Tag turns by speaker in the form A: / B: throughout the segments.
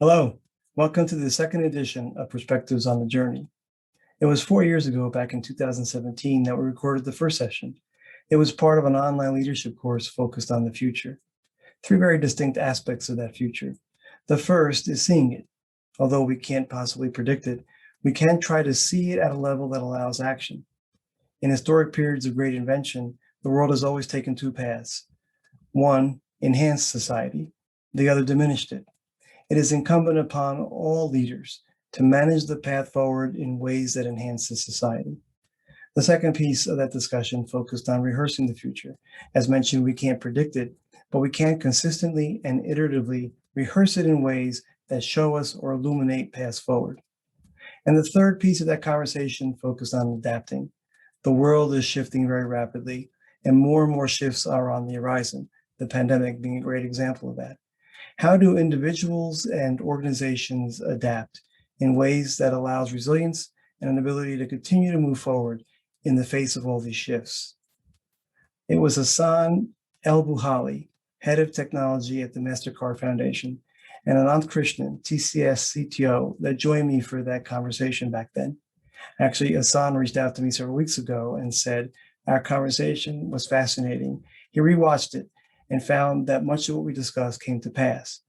A: Hello, welcome to the second edition of Perspectives on the Journey. It was 4 years ago, back in 2017, that we recorded the first session. It was part of an online leadership course focused on the future. Three very distinct aspects of that future. The first is seeing it. Although we can't possibly predict it, we can try to see it at a level that allows action. In historic periods of great invention, the world has always taken two paths. One enhanced society, the other diminished it. It is incumbent upon all leaders to manage the path forward in ways that enhance the society. The second piece of that discussion focused on rehearsing the future. As mentioned, we can't predict it, but we can consistently and iteratively rehearse it in ways that show us or illuminate paths forward. And the third piece of that conversation focused on adapting. The world is shifting very rapidly, and more shifts are on the horizon, the pandemic being a great example of that. How do individuals and organizations adapt in ways that allows resilience and an ability to continue to move forward in the face of all these shifts? It was Hassan El-Buhali, head of technology at the MasterCard Foundation, and Ananth Krishnan, TCS CTO, that joined me for that conversation back then. Actually, Hassan reached out to me several weeks ago and said, our conversation was fascinating. He rewatched it and found that much of what we discussed came to pass.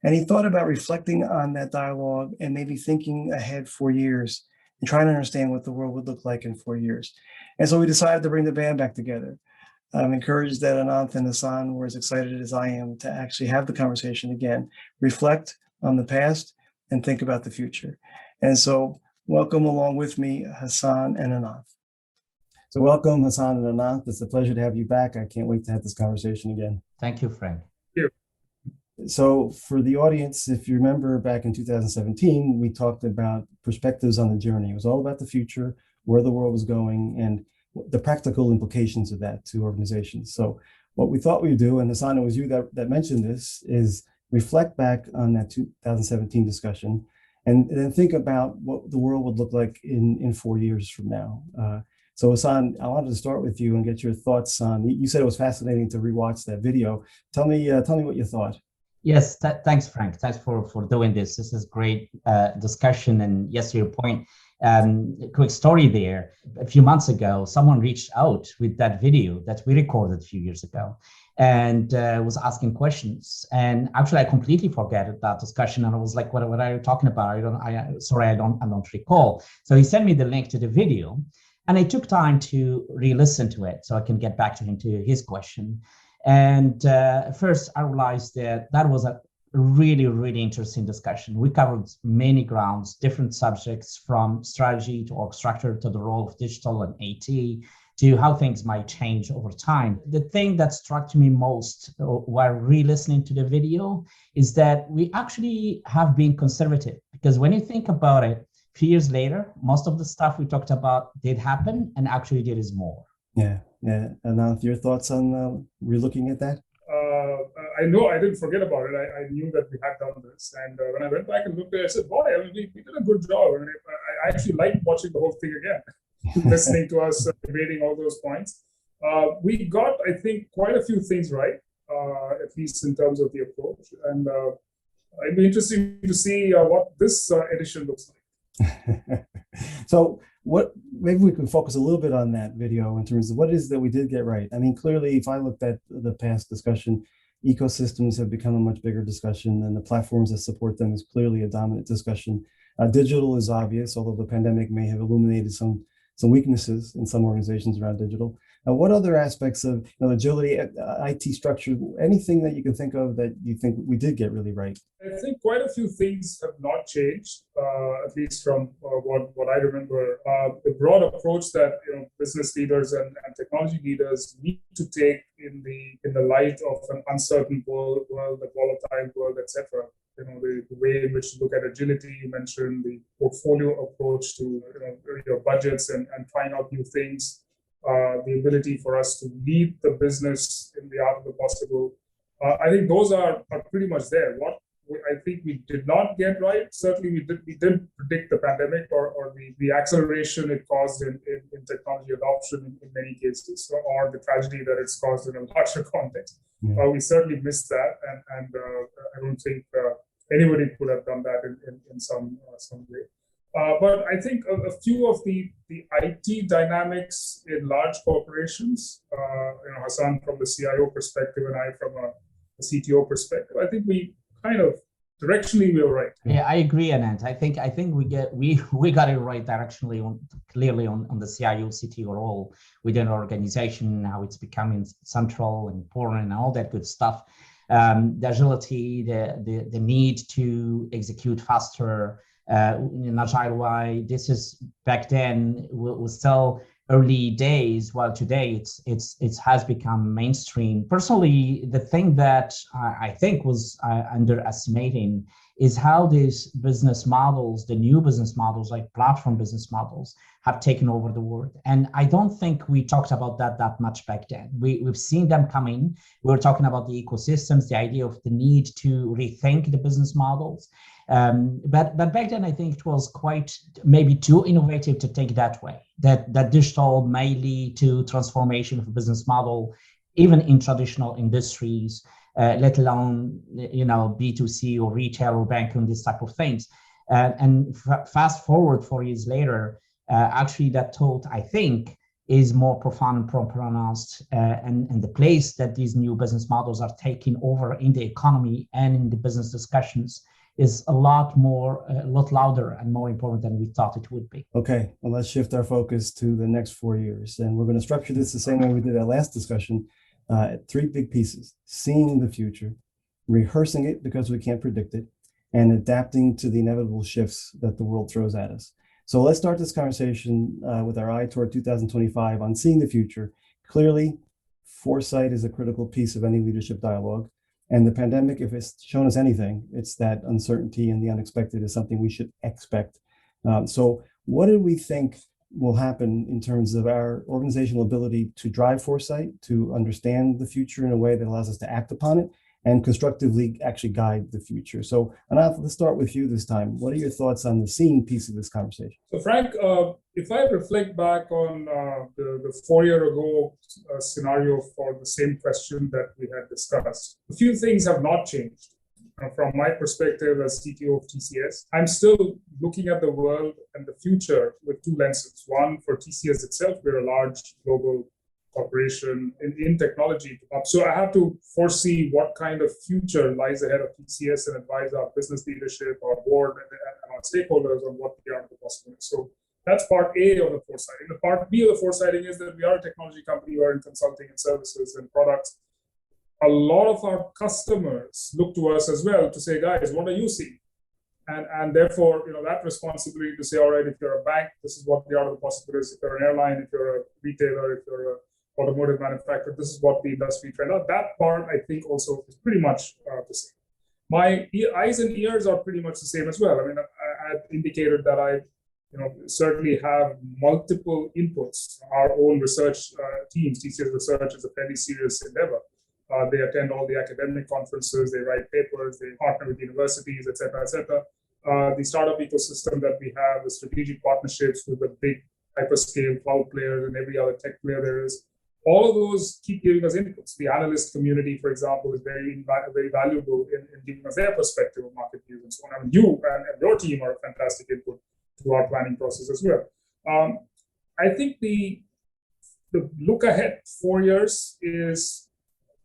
A: And he thought about reflecting on that dialogue and maybe thinking ahead 4 years and trying to understand what the world would look like in 4 years. And so we decided to bring the band back together. I'm encouraged that Ananth and Hassan were as excited as I am to actually have the conversation again, reflect on the past and think about the future. And so welcome along with me, Hassan and Ananth. So welcome, Hassan and Ananth. It's a pleasure to have you back. I can't wait to have this conversation again.
B: Thank you, Frank.
C: Thank
A: you. So for the audience, if you remember back in 2017, we talked about perspectives on the journey. It was all about the future, where the world was going, and the practical implications of that to organizations. So what we thought we'd do, and Hassan, it was you that mentioned this, is reflect back on that 2017 discussion and then think about what the world would look like in 4 years from now. So Hassan, I wanted to start with you and get your thoughts on, you said it was fascinating to rewatch that video. Tell me what you thought.
B: Yes, thanks, Frank. Thanks for doing this. This is great discussion. And yes, to your point, quick story there. A few months ago, someone reached out with that video that we recorded a few years ago and was asking questions. And actually, I completely forgot that discussion. And I was like, what are you talking about? I don't recall. So he sent me the link to the video. And I took time to re-listen to it so I can get back to his question. And first, I realized that was a really interesting discussion. We covered many grounds, different subjects, from strategy to org structure to the role of digital and AT to how things might change over time. The thing that struck me most while re-listening to the video is that we actually have been conservative, because when you think about it, few years later, most of the stuff we talked about did happen, and actually there is more.
A: Yeah. Ananth, your thoughts on re-looking at that?
C: I know I didn't forget about it. I knew that we had done this. And when I went back and looked at it, I said, boy, we did a good job. I actually liked watching the whole thing again, listening to us debating all those points. We got, I think, quite a few things right, at least in terms of the approach. And it'd be interesting to see what this edition looks like.
A: So maybe we can focus a little bit on that video in terms of what it is that we did get right. I mean, clearly, if I looked at the past discussion, ecosystems have become a much bigger discussion, and the platforms that support them is clearly a dominant discussion. Digital is obvious, although the pandemic may have illuminated some weaknesses in some organizations around digital. What other aspects of agility, IT structure, anything that you can think of that you think we did get really right?
C: I think quite a few things have not changed, at least from what I remember. The broad approach that business leaders and technology leaders need to take in the light of an uncertain world, a volatile world, etc. The way in which to look at agility, you mentioned the portfolio approach to your budgets and trying out new things. The ability for us to lead the business in the art of the possible. I think those are pretty much there. What I think we did not get right, certainly we didn't predict the pandemic or the acceleration it caused in technology adoption in many cases, or the tragedy that it's caused in a larger context.
A: Yeah.
C: We certainly missed that, and I don't think anybody could have done that in some way. But I think a few of the IT dynamics in large corporations, Hassan from the CIO perspective and I from a CTO perspective, I think we kind of directionally we were right.
B: Yeah, I agree, Anand. I think we got it right directionally clearly on the CIO CTO role within our organization, how it's becoming central and important and all that good stuff. The agility, the need to execute faster in an agile way. This is back then was still early days, while today it has become mainstream. Personally, the thing that I think was underestimating is how these business models, the new business models like platform business models, have taken over the world. And I don't think we talked about that much back then. We've seen them coming. We were talking about the ecosystems, the idea of the need to rethink the business models. But back then, I think it was quite maybe too innovative to take that way, that digital may lead to transformation of a business model, even in traditional industries, let alone, B2C or retail or banking, this type of things. And fast forward 4 years later, actually that thought, I think, is more profound and pronounced, and the place that these new business models are taking over in the economy and in the business discussions is a lot louder and more important than we thought it would be.
A: Okay, well, let's shift our focus to the next 4 years. And we're going to structure this the same way we did our last discussion, 3 big pieces: seeing the future, rehearsing it because we can't predict it, and adapting to the inevitable shifts that the world throws at us. So let's start this conversation with our eye toward 2025 on seeing the future. Clearly, foresight is a critical piece of any leadership dialogue. And the pandemic, if it's shown us anything, it's that uncertainty and the unexpected is something we should expect. So what do we think will happen in terms of our organizational ability to drive foresight, to understand the future in a way that allows us to act upon it, and constructively actually guide the future? So Anand, let's start with you this time. What are your thoughts on the seeing piece of this conversation?
C: So Frank, if I reflect back on the 4 year ago scenario for the same question that we had discussed, a few things have not changed. From my perspective as CTO of TCS, I'm still looking at the world and the future with 2 lenses. One, for TCS itself, we're a large global corporation in technology. So I have to foresee what kind of future lies ahead of TCS and advise our business leadership, our board, and our stakeholders on what the art of the possible is. So that's part A of the foresight. And the part B of the foresighting is that we are a technology company, we are in consulting and services and products. A lot of our customers look to us as well to say, guys, what are you seeing? And therefore, that responsibility to say, all right, if you're a bank, this is what the art of the possible is. If you're an airline, if you're a retailer, if you're a automotive manufacturer, this is what the industry trend out. That part, I think, also is pretty much the same. My eyes and ears are pretty much the same as well. I mean, I indicated that I, certainly have multiple inputs. Our own research teams, TCS Research, is a fairly serious endeavor. They attend all the academic conferences, they write papers, they partner with universities, et cetera, et cetera. The startup ecosystem that we have, the strategic partnerships with the big hyperscale cloud players and every other tech player there is, all of those keep giving us inputs. The analyst community, for example, is very valuable in giving us their perspective of market views and so on. I mean, you and your team are a fantastic input to our planning process as well. I think the look ahead 4 years is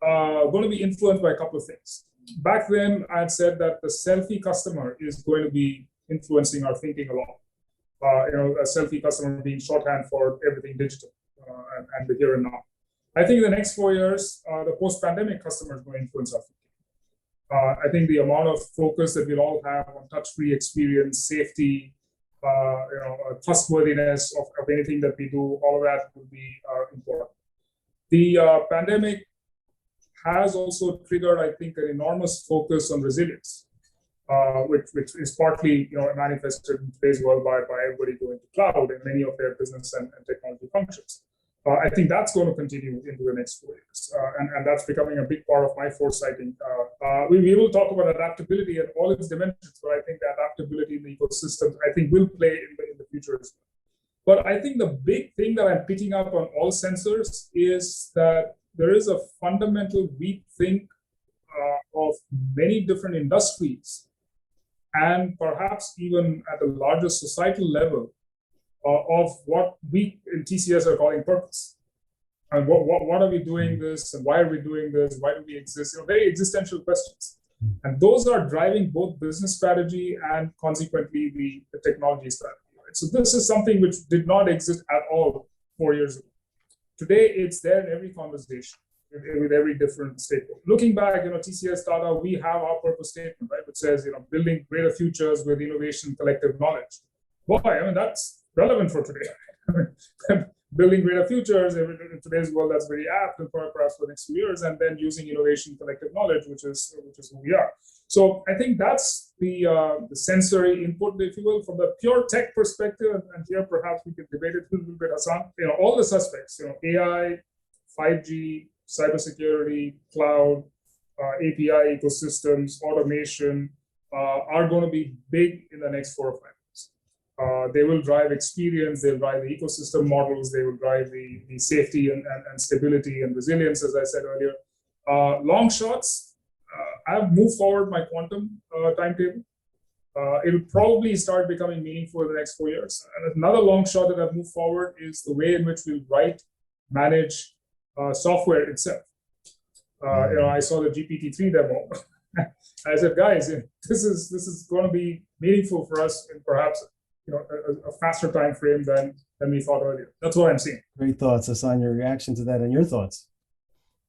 C: going to be influenced by a couple of things. Back then, I had said that the selfie customer is going to be influencing our thinking a lot. A selfie customer being shorthand for everything digital and the here and now. I think in the next 4 years, the post-pandemic customer is going to influence our thinking. I think the amount of focus that we'll all have on touch-free experience, safety, trustworthiness of anything that we do, all of that will be important. The pandemic has also triggered, I think, an enormous focus on resilience, which is partly manifested in today's world by everybody going to cloud and many of their business and technology functions. I think that's going to continue into the next 4 years, and that's becoming a big part of my foresighting. We will talk about adaptability and all its dimensions, but I think the adaptability in the ecosystem, I think, will play in the future as well. But I think the big thing that I'm picking up on all sensors is that there is a fundamental rethink of many different industries and perhaps even at a larger societal level of what we in TCS are calling purpose. And what are we doing this, and why are we doing this? Why do we exist? Very existential questions. And those are driving both business strategy and consequently the technology strategy. Right? So this is something which did not exist at all 4 years ago. Today, it's there in every conversation with every different stakeholder. Looking back, TCS Tata, we have our purpose statement, right, which says, building greater futures with innovation, collective knowledge. Boy, that's relevant for today. Building greater futures in today's world, that's very apt, and perhaps for the next few years, and then using innovation, collective knowledge, which is who we are. So I think that's the sensory input, if you will, from the pure tech perspective. And here perhaps we could debate it a little bit, Hassan. All the suspects, AI, 5G, cybersecurity, cloud, API ecosystems, automation are going to be big in the next 4 or 5 years. They will drive experience, they'll drive the ecosystem models, they will drive the safety and stability and resilience, as I said earlier. Long shots, I've moved forward my quantum timetable. It'll probably start becoming meaningful in the next 4 years. And another long shot that I've moved forward is the way in which we write, manage software itself. I saw the GPT-3 demo. I said, guys, this is going to be meaningful for us in perhaps a faster time frame than we thought earlier. That's what I'm seeing.
A: Great thoughts, Hassan. Your reaction to that and your thoughts.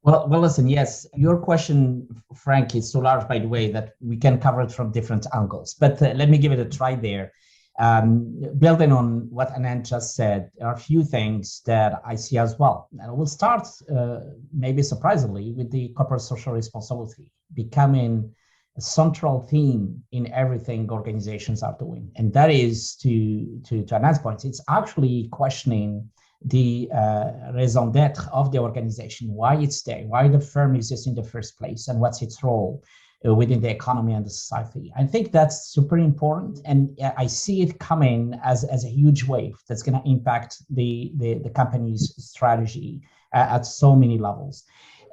B: Well, listen, yes, your question, Frank, is so large, by the way, that we can cover it from different angles. But let me give it a try there. Building on what Anand just said, there are a few things that I see as well. And we'll start, maybe surprisingly, with the corporate social responsibility becoming a central theme in everything organizations are doing. And that is, to Anand's point, it's actually questioning the raison d'etre of the organization, why it's there, why the firm exists in the first place, and what's its role within the economy and the society. I think that's super important, and I see it coming as a huge wave that's going to impact the company's strategy at so many levels.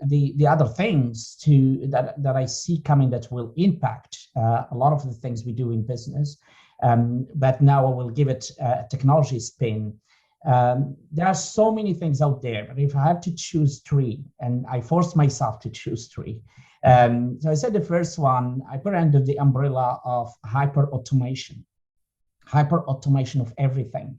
B: The other things that I see coming that will impact a lot of the things we do in business, but now I will give it a technology spin. There are so many things out there, but if I have to choose 3, and I forced myself to choose 3. So I said the first one, I put under the umbrella of hyper-automation of everything,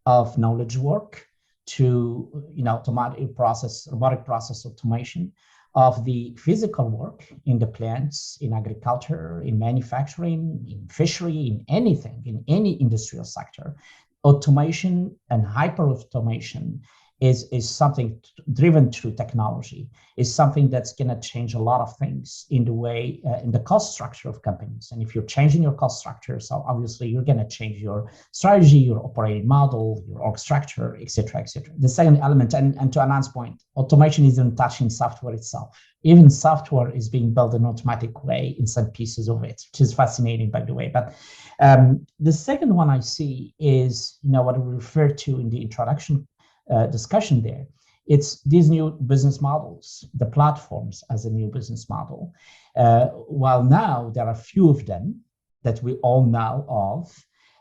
B: of knowledge work to robotic process automation, of the physical work in the plants, in agriculture, in manufacturing, in fishery, in anything, in any industrial sector. Automation and hyper-automation is something driven through technology, is something that's going to change a lot of things in the way, in the cost structure of companies. And if you're changing your cost structure, so obviously you're going to change your strategy, your operating model, your org structure, et cetera, et cetera. The second element, and to Anand's point, automation isn't touching software itself. Even software is being built in an automatic way in some pieces of it, which is fascinating, by the way. But the second one I see is, what we referred to in the introduction discussion there. It's these new business models, the platforms as a new business model. While now there are a few of them that we all know of,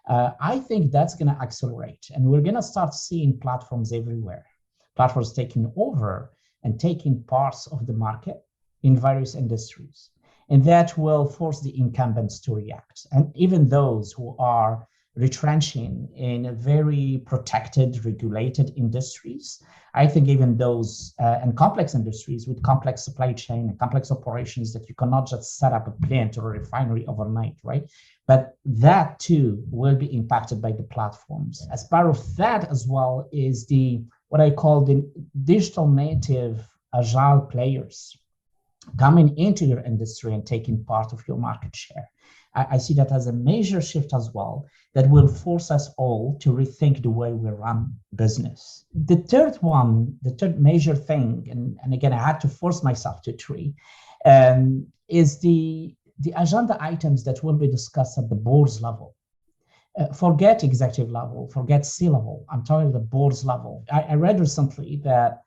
B: I think that's going to accelerate, and we're going to start seeing platforms everywhere. Platforms taking over and taking parts of the market in various industries. And that will force the incumbents to react. And even those who are retrenching in very protected, regulated industries, I think even those and complex industries with complex supply chain and complex operations that you cannot just set up a plant or a refinery overnight, right? But that too will be impacted by the platforms. As part of that as well is what I call the digital native agile players coming into your industry and taking part of your market share. I see that as a major shift as well that will force us all to rethink the way we run business. The third major thing, and again, I had to force myself to 3, is the agenda items that will be discussed at the board's level. Forget executive level, forget C-level. I'm talking the board's level. I read recently that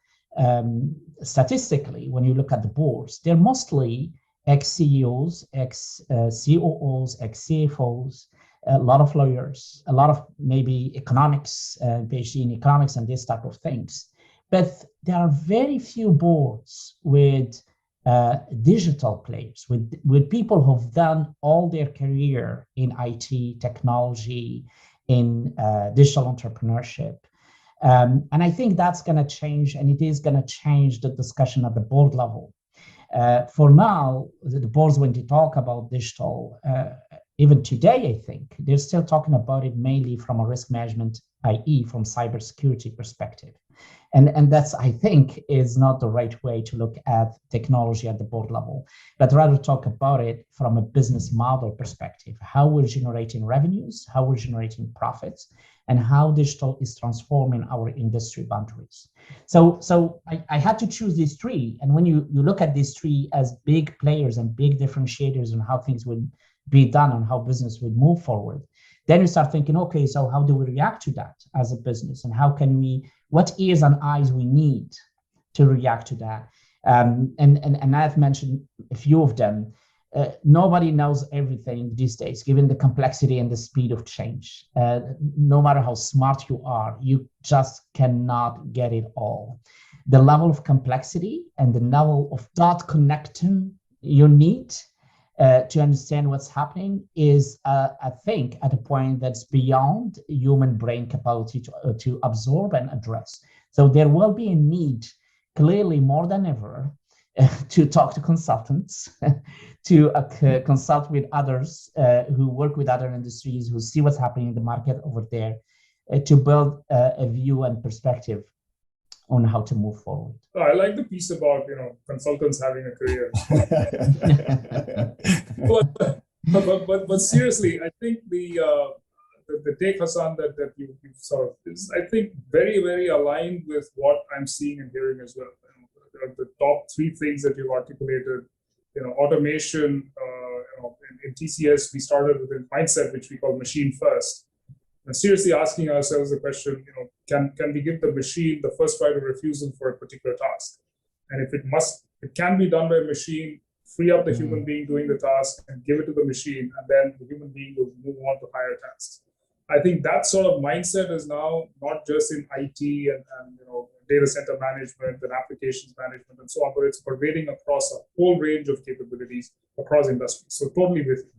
B: statistically, when you look at the boards, they're mostly ex-CEOs, ex-COOs, ex-CFOs, a lot of lawyers, a lot of maybe economics, PhD in economics and this type of things. But there are very few boards with digital players, with people who've done all their career in IT, technology, in digital entrepreneurship. And I think that's going to change, and it is going to change the discussion at the board level. For now, the boards, when they talk about digital, even today, I think, they're still talking about it mainly from a risk management, i.e. from cybersecurity perspective. And that's, I think, is not the right way to look at technology at the board level, but rather talk about it from a business model perspective, how we're generating revenues, how we're generating profits, and how digital is transforming our industry boundaries. So I had to choose these three. And when you look at these three as big players and big differentiators on how things would be done and how business would move forward, then you start thinking, okay, so how do we react to that as a business? And how can we, what ears and eyes we need to react to that? And I've mentioned a few of them. Nobody knows everything these days, given the complexity and the speed of change. No matter how smart you are, you just cannot get it all. The level of complexity and the level of dot connecting you need to understand what's happening is, I think, at a point that's beyond human brain capacity to absorb and address. So there will be a need, clearly more than ever, to talk to consultants, to consult with others who work with other industries, who see what's happening in the market over there, to build a view and perspective on how to move forward.
C: I like the piece about consultants having a career. but seriously, I think the take, Hassan, that you sort of is, I think, very, very aligned with what I'm seeing and hearing as well. The top three things that you've articulated, automation. In TCS, we started with a mindset which we call machine first. And seriously asking ourselves the question, can we give the machine the first right of refusal for a particular task? And if it can be done by a machine, free up the human being doing the task and give it to the machine, and then the human being will move on to higher tasks. I think that sort of mindset is now not just in IT and data center management and applications management and so on, but it's pervading across a whole range of capabilities across industries. So totally with you.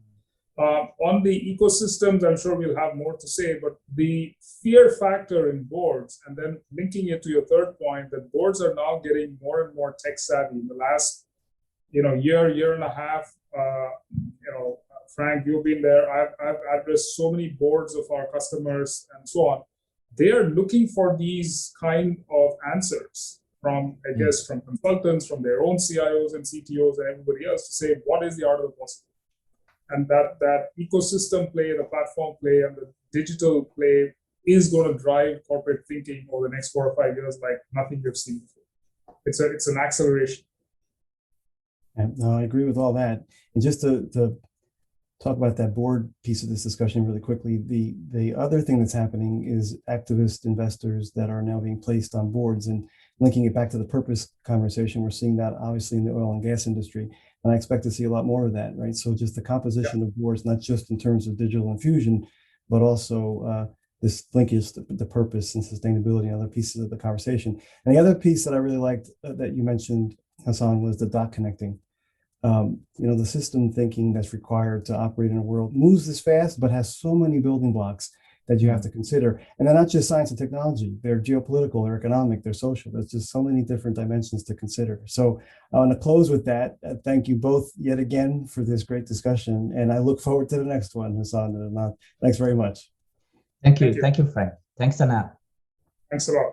C: On the ecosystems, I'm sure we'll have more to say, but the fear factor in boards, and then linking it to your third point, that boards are now getting more and more tech savvy. In the last, year and a half, Frank, you've been there. I've addressed so many boards of our customers and so on. They are looking for these kind of answers from, I guess, from consultants, from their own CIOs and CTOs and everybody else to say, what is the art of the possible? And that ecosystem play, the platform play, and the digital play is going to drive corporate thinking over the next 4 or 5 years like nothing we've seen before. It's an acceleration.
A: No, I agree with all that. And just to talk about that board piece of this discussion really quickly, the other thing that's happening is activist investors that are now being placed on boards, and linking it back to the purpose conversation, we're seeing that obviously in the oil and gas industry. And I expect to see a lot more of that, right? So just the composition of boards, not just in terms of digital infusion, but also this linkage to the purpose and sustainability and other pieces of the conversation. And the other piece that I really liked that you mentioned, Hassan, was the dot connecting. The system thinking that's required to operate in a world moves this fast, but has so many building blocks that you have to consider. And they're not just science and technology, they're geopolitical, they're economic, they're social. There's just so many different dimensions to consider. So I want to close with that. Thank you both yet again for this great discussion. And I look forward to the next one, Hassan and Anat. Thanks very much.
B: Thank you. Thank you, Frank. Thanks, Anat.
C: Thanks a lot.